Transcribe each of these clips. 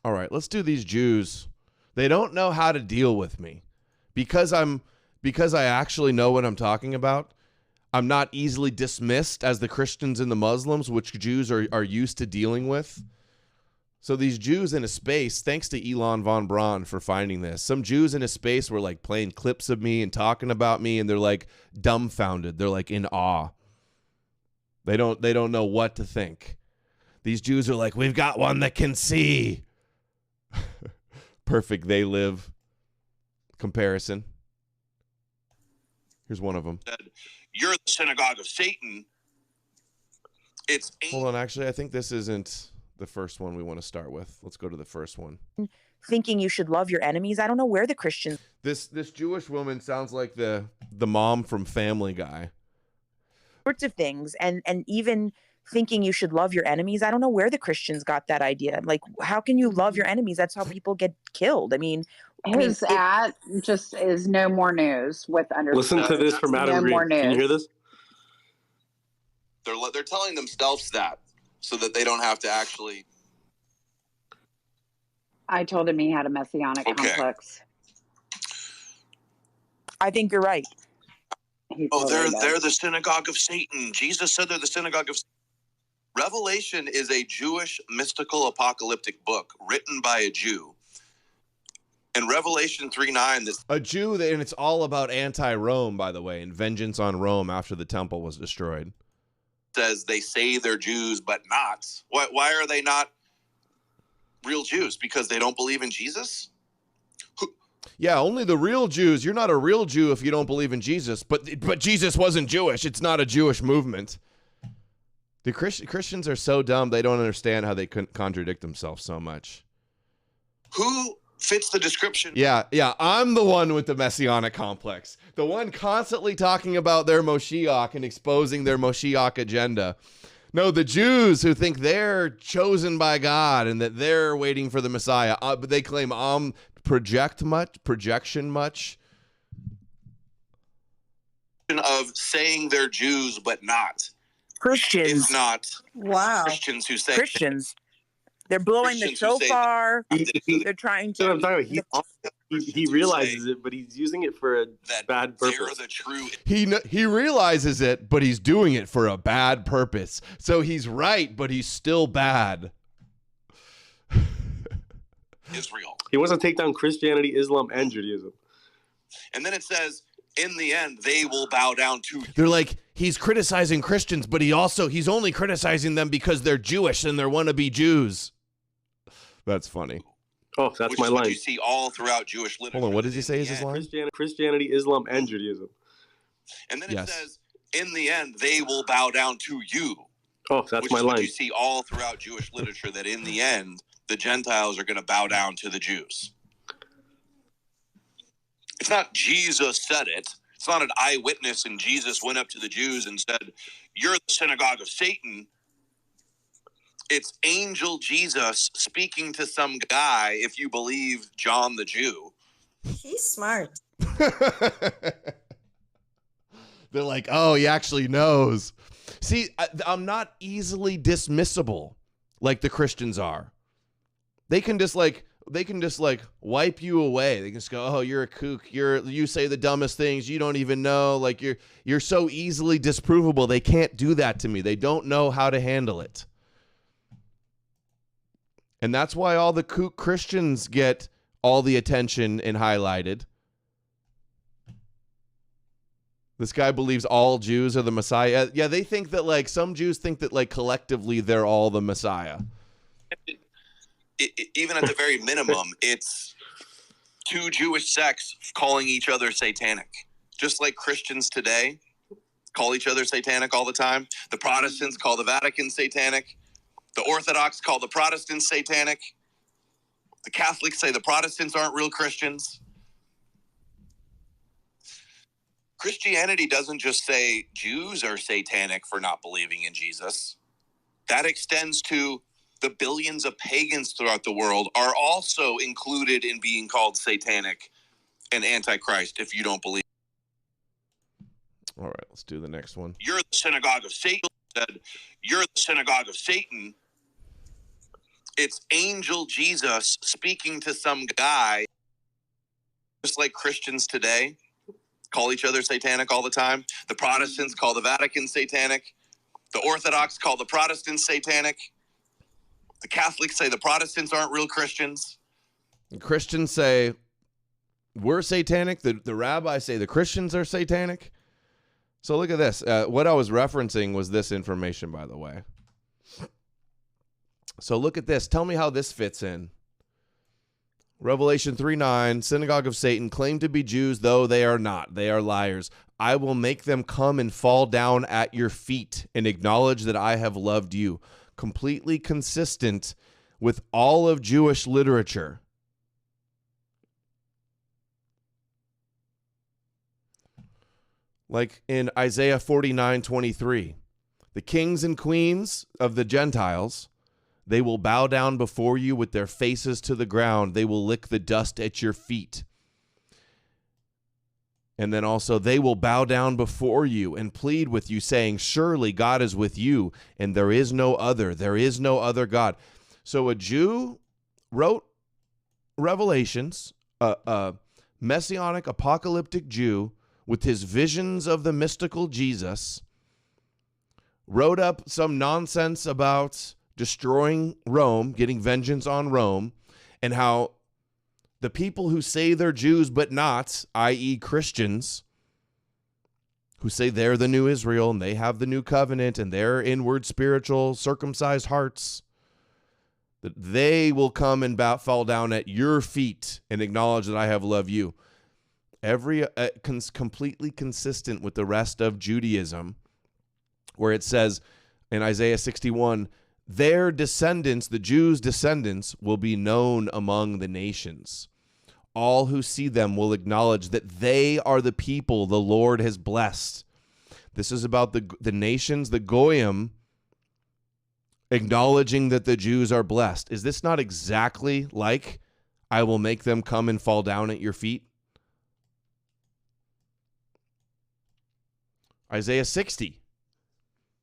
All right, let's do these Jews. They don't know how to deal with me because I actually know what I'm talking about. I'm not easily dismissed as the Christians and the Muslims, which Jews are used to dealing with. So these Jews in a space, thanks to Elon von Braun for finding this, some Jews in a space were like playing clips of me and talking about me, and they're like dumbfounded. They're like in awe. They don't know what to think. These Jews are like, we've got one that can see. Perfect they live comparison. Here's one of them. You're the synagogue of Satan. Hold on, actually, I think this isn't the first one we want to start with. Let's go to the first one. Thinking you should love your enemies. I don't know where the Christians. This Jewish woman sounds like the mom from Family Guy. Sorts of things, and even thinking you should love your enemies. I don't know where the Christians got that idea. Like, how can you love your enemies? That's how people get killed. I mean, his ad just is no more news with under. Listen to this from Adam Green. Can you hear this? They're telling themselves that so that they don't have to actually. I told him he had a messianic complex. I think you're right. They're the synagogue of Satan. Jesus said they're the synagogue of Satan. Revelation is a Jewish mystical apocalyptic book written by a Jew. In Revelation 3:9, a Jew, and it's all about anti-Rome, by the way, and vengeance on Rome after the temple was destroyed. Says they say they're Jews, but not. Why are they not real Jews? Because they don't believe in Jesus? Yeah, only the real Jews. You're not a real Jew if you don't believe in Jesus. But Jesus wasn't Jewish. It's not a Jewish movement. The Christians are so dumb, they don't understand how they contradict themselves so much. Who fits the description? Yeah, I'm the one with the messianic complex. The one constantly talking about their Moshiach and exposing their Moshiach agenda. No, the Jews who think they're chosen by God and that they're waiting for the Messiah. But they claim projection much. Of saying they're Jews, but not. Christians. It's not. Wow. Christians who say Christians. They're blowing the shofar. They're trying to. I'm talking about. He realizes it, but he's using it for a bad purpose. He realizes it, but he's doing it for a bad purpose. So he's right, but he's still bad. Israel. He wants to take down Christianity, Islam, and Judaism. And then it says, in the end, they will bow down to you. They're like, he's criticizing Christians, but he's only criticizing them because they're Jewish and they're wannabe Jews. That's funny. Oh, that's my line. You see all throughout Jewish literature. Hold on, what does he say is his line? Christianity, Islam, and Judaism. And then it says, in the end, they will bow down to you. Oh, that's my line. You see all throughout Jewish literature that in the end, the Gentiles are going to bow down to the Jews. It's not Jesus said it. It's not an eyewitness and Jesus went up to the Jews and said, you're the synagogue of Satan. It's angel Jesus speaking to some guy, if you believe John the Jew. He's smart. They're like, oh, he actually knows. See, I'm not easily dismissible like the Christians are. They can just wipe you away. They can just go, oh, you're a kook. You say the dumbest things. You don't even know. Like you're so easily disprovable. They can't do that to me. They don't know how to handle it. And that's why all the kook Christians get all the attention and highlighted. This guy believes all Jews are the Messiah. Yeah, they think that some Jews think that collectively they're all the Messiah. Even at the very minimum, it's two Jewish sects calling each other satanic. Just like Christians today call each other satanic all the time. The Protestants call the Vatican satanic. The Orthodox call the Protestants satanic. The Catholics say the Protestants aren't real Christians. Christianity doesn't just say Jews are satanic for not believing in Jesus. That extends to the billions of pagans throughout the world are also included in being called satanic and antichrist if you don't believe. All right, let's do the next one. You're the synagogue of Satan. Said, you're the synagogue of Satan. It's angel Jesus speaking to some guy, just like Christians today call each other satanic all the time. The Protestants call the Vatican satanic. The Orthodox call the Protestants satanic. The Catholics say the Protestants aren't real Christians. The Christians say we're satanic. The rabbis say the Christians are satanic. So look at this. What I was referencing was this information, by the way. So look at this. Tell me how this fits in. Revelation 3:9, synagogue of Satan, claim to be Jews, though they are not. They are liars. I will make them come and fall down at your feet and acknowledge that I have loved you. Completely consistent with all of Jewish literature. Like in Isaiah 49:23, the kings and queens of the Gentiles, they will bow down before you with their faces to the ground. They will lick the dust at your feet. And then also, they will bow down before you and plead with you, saying, surely God is with you, and there is no other. There is no other God. So a Jew wrote Revelations, a messianic, apocalyptic Jew with his visions of the mystical Jesus, wrote up some nonsense about destroying Rome, getting vengeance on Rome, and how the people who say they're Jews but not, i.e. Christians, who say they're the new Israel and they have the new covenant and their inward spiritual circumcised hearts, that they will come and fall down at your feet and acknowledge that I have loved you. Completely consistent with the rest of Judaism, where it says in Isaiah 61, their descendants, the Jews' descendants, will be known among the nations. All who see them will acknowledge that they are the people the Lord has blessed. This is about the nations, the Goyim, acknowledging that the Jews are blessed. Is this not exactly like, I will make them come and fall down at your feet? Isaiah 60.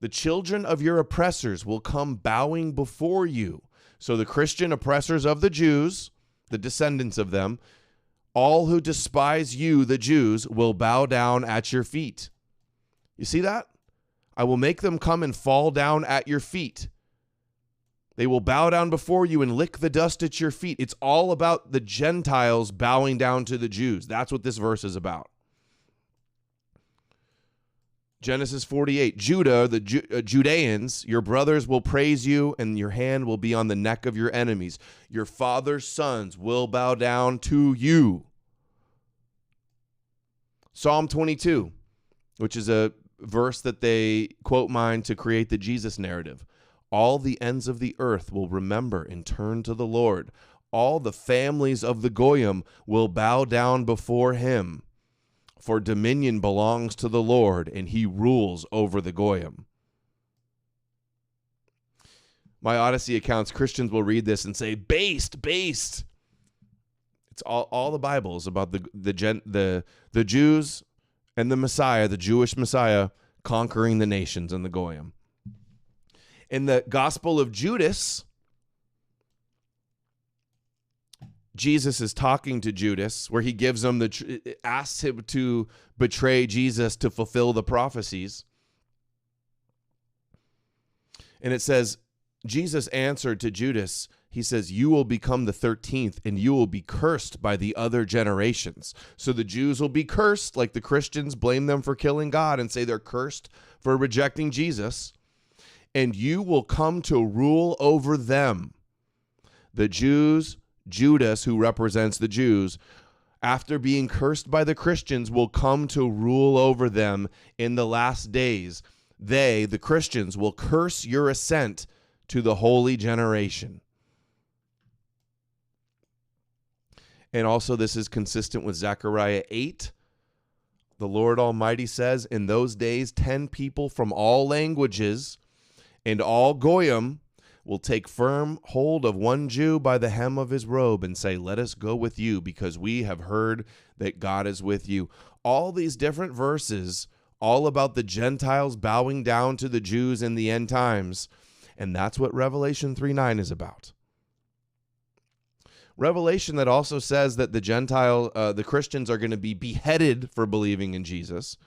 The children of your oppressors will come bowing before you. So the Christian oppressors of the Jews, the descendants of them, all who despise you, the Jews, will bow down at your feet. You see that? I will make them come and fall down at your feet. They will bow down before you and lick the dust at your feet. It's all about the Gentiles bowing down to the Jews. That's what this verse is about. Genesis 48, Judah, the Judeans, your brothers will praise you, and your hand will be on the neck of your enemies. Your father's sons will bow down to you. Psalm 22, which is a verse that they quote mine to create the Jesus narrative. All the ends of the earth will remember and turn to the Lord. All the families of the Goyim will bow down before him. For dominion belongs to the Lord, and he rules over the Goyim. My Odyssey accounts, Christians will read this and say, based. It's all the Bible is about the Jews and the Messiah, the Jewish Messiah, conquering the nations and the Goyim. In the Gospel of Judas, Jesus is talking to Judas, where he gives him asks him to betray Jesus to fulfill the prophecies. And it says, Jesus answered to Judas, he says, you will become the 13th, and you will be cursed by the other generations. So the Jews will be cursed, like the Christians blame them for killing God and say they're cursed for rejecting Jesus. And you will come to rule over them. The Jews, Judas, who represents the Jews, after being cursed by the Christians, will come to rule over them in the last days. They, the Christians, will curse your ascent to the holy generation. And also this is consistent with Zechariah 8. The Lord Almighty says, in those days 10 people from all languages and all Goyim will take firm hold of one Jew by the hem of his robe and say, let us go with you, because we have heard that God is with you. All these different verses, all about the Gentiles bowing down to the Jews in the end times. And that's what Revelation 3:9 is about. Revelation that also says that the Christians are going to be beheaded for believing in Jesus,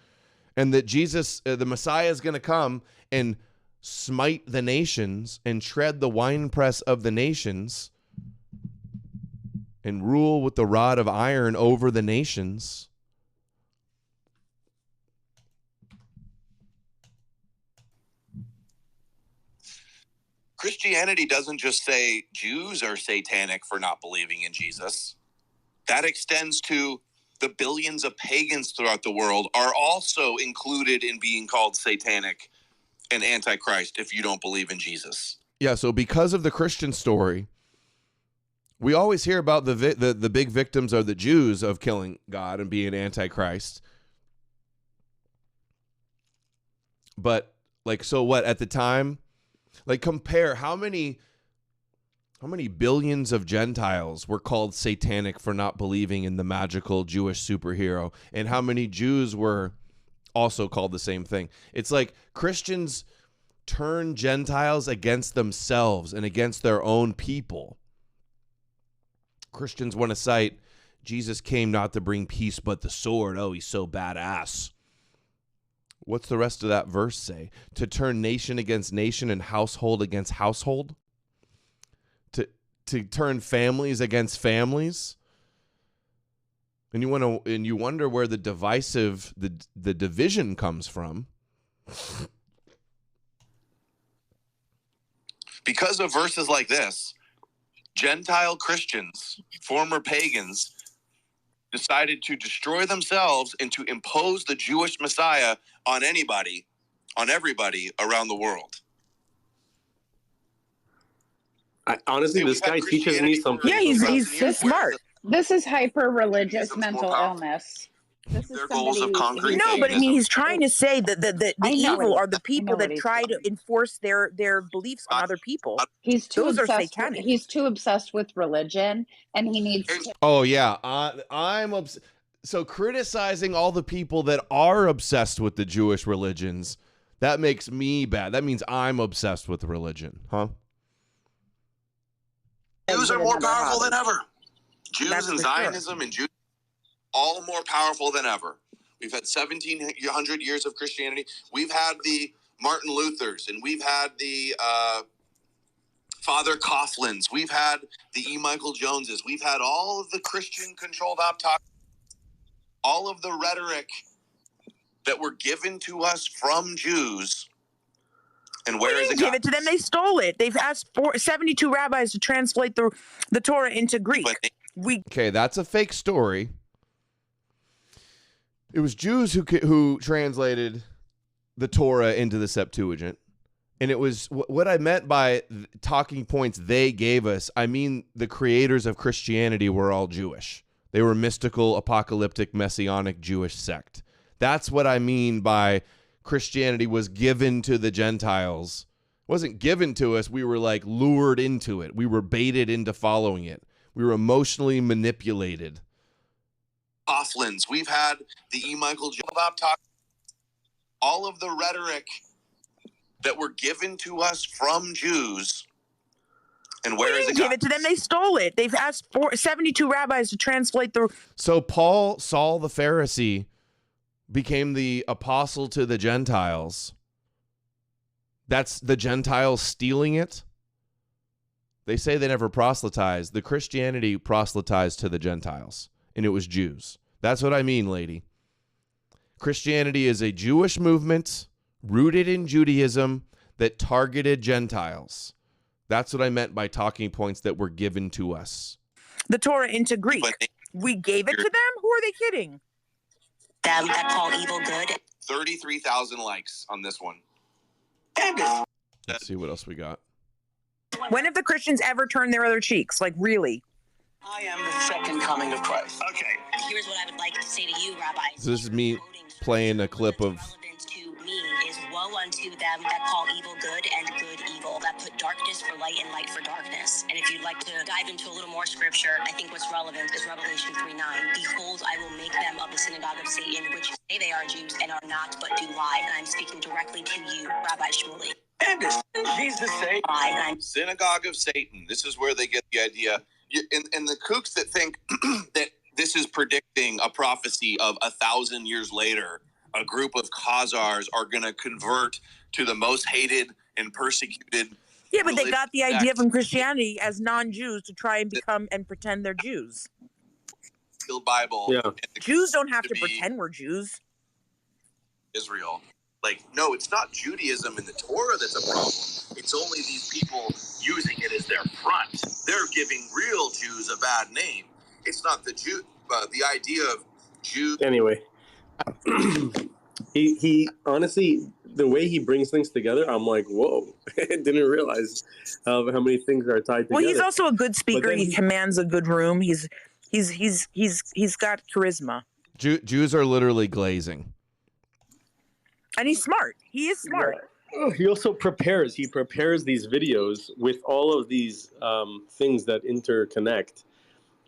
and that Jesus, the Messiah, is going to come and smite the nations and tread the winepress of the nations and rule with the rod of iron over the nations. Christianity doesn't just say Jews are satanic for not believing in Jesus. That extends to the billions of pagans throughout the world are also included in being called satanic and antichrist if you don't believe in Jesus. Yeah, so because of the Christian story, we always hear about the big victims are the Jews of killing God and being antichrist. But like, so what at the time? Like, compare how many billions of Gentiles were called satanic for not believing in the magical Jewish superhero, and how many Jews were also called the same thing. It's like Christians turn Gentiles against themselves and against their own people. Christians want to cite Jesus came not to bring peace but the sword. Oh, he's so badass. What's the rest of that verse say? To turn nation against nation and household against household? To turn families against families? And you wonder where the division comes from. Because of verses like this, Gentile Christians, former pagans, decided to destroy themselves and to impose the Jewish Messiah on everybody around the world. Honestly, this guy teaches me something. Yeah, he's smart. This is hyper-religious mental illness. This is Their goals of concrete No, but I mean, paganism. he's trying to say that the I know evil what are the people what that he's try to doing. enforce their beliefs on other people. He's too Those are obsessed. satanic. He's too obsessed with religion, and he needs to. Oh yeah, so criticizing all the people that are obsessed with the Jewish religions, that makes me bad. That means I'm obsessed with religion, huh? Jews are more powerful than ever. Jews That's and for Zionism and Judaism, all more powerful than ever. We've had 1,700 years of Christianity. We've had the Martin Luthers, and we've had the Father Coughlins. We've had the E. Michael Joneses. We've had all of the Christian-controlled autocracy, all of the rhetoric that were given to us from Jews. And where is it? Give it to them. They stole it. They've asked 72 rabbis to translate the Torah into Greek. Okay, that's a fake story. It was Jews who translated the Torah into the Septuagint. And it was what I meant by talking points they gave us. I mean, the creators of Christianity were all Jewish. They were mystical, apocalyptic, messianic Jewish sect. That's what I mean by Christianity was given to the Gentiles. It wasn't given to us. We were like lured into it. We were baited into following it. We were emotionally manipulated. Coughlins. We've had the E. Michael Joneses. All of the rhetoric that were given to us from Jews. And where is it? Give it to them. They stole it. They've asked 72 rabbis to translate the. So Saul the Pharisee, became the apostle to the Gentiles. That's the Gentiles stealing it. They say they never proselytized. The Christianity proselytized to the Gentiles, and it was Jews. That's what I mean, lady. Christianity is a Jewish movement rooted in Judaism that targeted Gentiles. That's what I meant by talking points that were given to us. The Torah into Greek. We gave it to them? Who are they kidding? Them that call evil good. 33,000 likes on this one. Let's see what else we got. When have the Christians ever turned their other cheeks? Like, really? I am the second coming of Christ. Okay. Here's what I would like to say to you, Rabbi. So this is me playing a clip of... To me is woe unto them that call evil good and good evil, that put darkness for light and light for darkness. And if you'd like to dive into a little more scripture, I think what's relevant is Revelation 3:9. Behold, I will make them of the synagogue of Satan, which say they are Jews and are not, but do lie. And I'm speaking directly to you, Rabbi Shmuley. And Jesus say, synagogue of Satan. This is where they get the idea And the kooks that think that this is predicting a prophecy of 1,000 years later, a group of Khazars are going to convert to the most hated and persecuted. Yeah, but they got the idea from Christianity as non-Jews to try and become and pretend they're Jews. The Bible. Yeah. Jews don't have to pretend we're Jews. Israel. Like, no, it's not Judaism and the Torah that's a problem. It's only these people using it as their front. They're giving real Jews a bad name. It's not the idea of Jews. Anyway, he honestly, the way he brings things together, I'm like, whoa! I didn't realize how many things are tied together. Well, he's also a good speaker. He commands a good room. He's got charisma. Jews are literally glazing. And he's smart. He is smart. Yeah. He also prepares. He prepares these videos with all of these things that interconnect.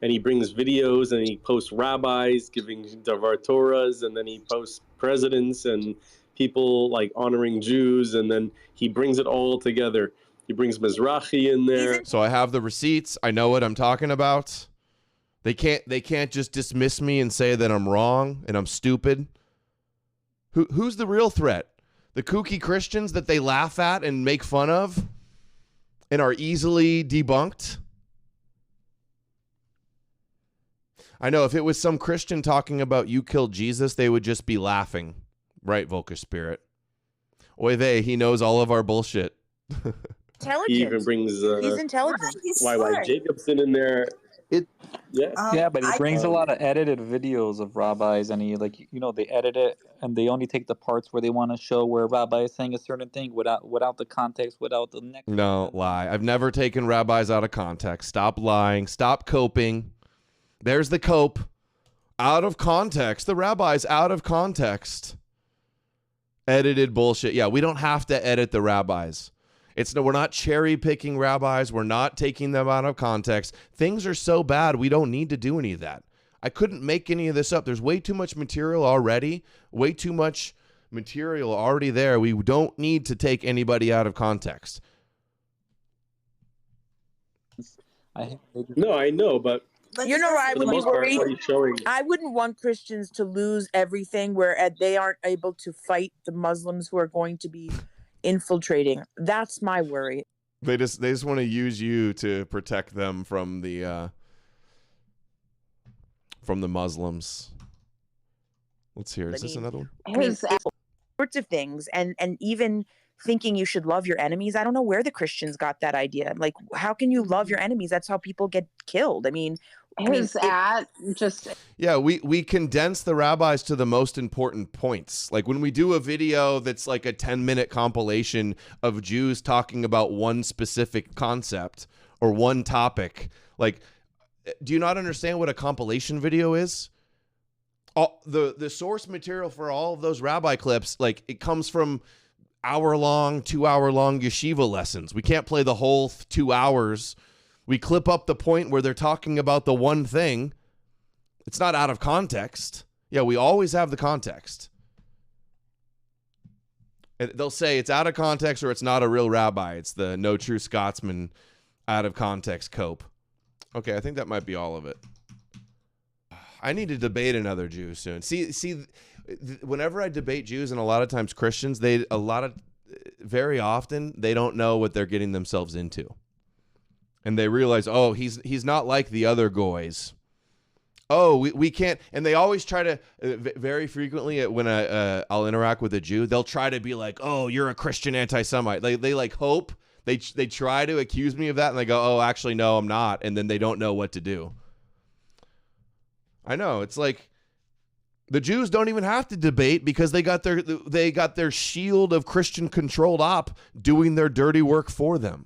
And he brings videos and he posts rabbis giving Davar Torahs, and then he posts presidents and people like honoring Jews, and then he brings it all together. He brings Mizrahi in there. So I have the receipts. I know what I'm talking about. They can't just dismiss me and say that I'm wrong and I'm stupid. Who's the real threat? The kooky Christians that they laugh at and make fun of and are easily debunked? I know if it was some Christian talking about you killed Jesus, they would just be laughing. Right, Volker Spirit? Oy vey, he knows all of our bullshit. Intelligent. He even brings he's intelligent. YY Jacobson in there. Yeah, but he brings a lot of edited videos of rabbis, and he they edit it, and they only take the parts where they want to show where a rabbi is saying a certain thing without the context, without the next. No, lie. I've never taken rabbis out of context. Stop lying. Stop coping. There's the cope. Out of context. The rabbi's out of context. Edited bullshit. Yeah, we don't have to edit the rabbis. We're not cherry picking rabbis. We're not taking them out of context. Things are so bad, we don't need to do any of that. I couldn't make any of this up. There's way too much material already. Way too much material already there. We don't need to take anybody out of context. No, I know, but you know, I would be worried. Showing... I wouldn't want Christians to lose everything where they aren't able to fight the Muslims who are going to be infiltrating. That's my worry. They just want to use you to protect them from the Muslims. Let's hear. Is this another one? Sorts of things, and even thinking you should love your enemies. I don't know where the Christians got that idea. Like, how can you love your enemies? That's how people get killed. Yeah, we condense the rabbis to the most important points. Like when we do a video that's like a 10-minute compilation of Jews talking about one specific concept or one topic. Like, do you not understand what a compilation video is? The source material for all of those rabbi clips, like it comes from 2-hour-long yeshiva lessons. We can't play the whole 2 hours. We clip up the point where they're talking about the one thing. It's not out of context. Yeah, we always have the context. And they'll say it's out of context or it's not a real rabbi. It's the no true Scotsman out of context cope. Okay, I think that might be all of it. I need to debate another Jew soon. See, whenever I debate Jews and a lot of times Christians, very often they don't know what they're getting themselves into. And they realize, oh, he's not like the other goys. Oh, we can't. And they always try to, very frequently when I'll interact with a Jew, they'll try to be like, oh, you're a Christian anti-Semite. They like hope. They try to accuse me of that, and they go, oh, actually, no, I'm not. And then they don't know what to do. I know. It's like the Jews don't even have to debate because they got their shield of Christian-controlled op doing their dirty work for them.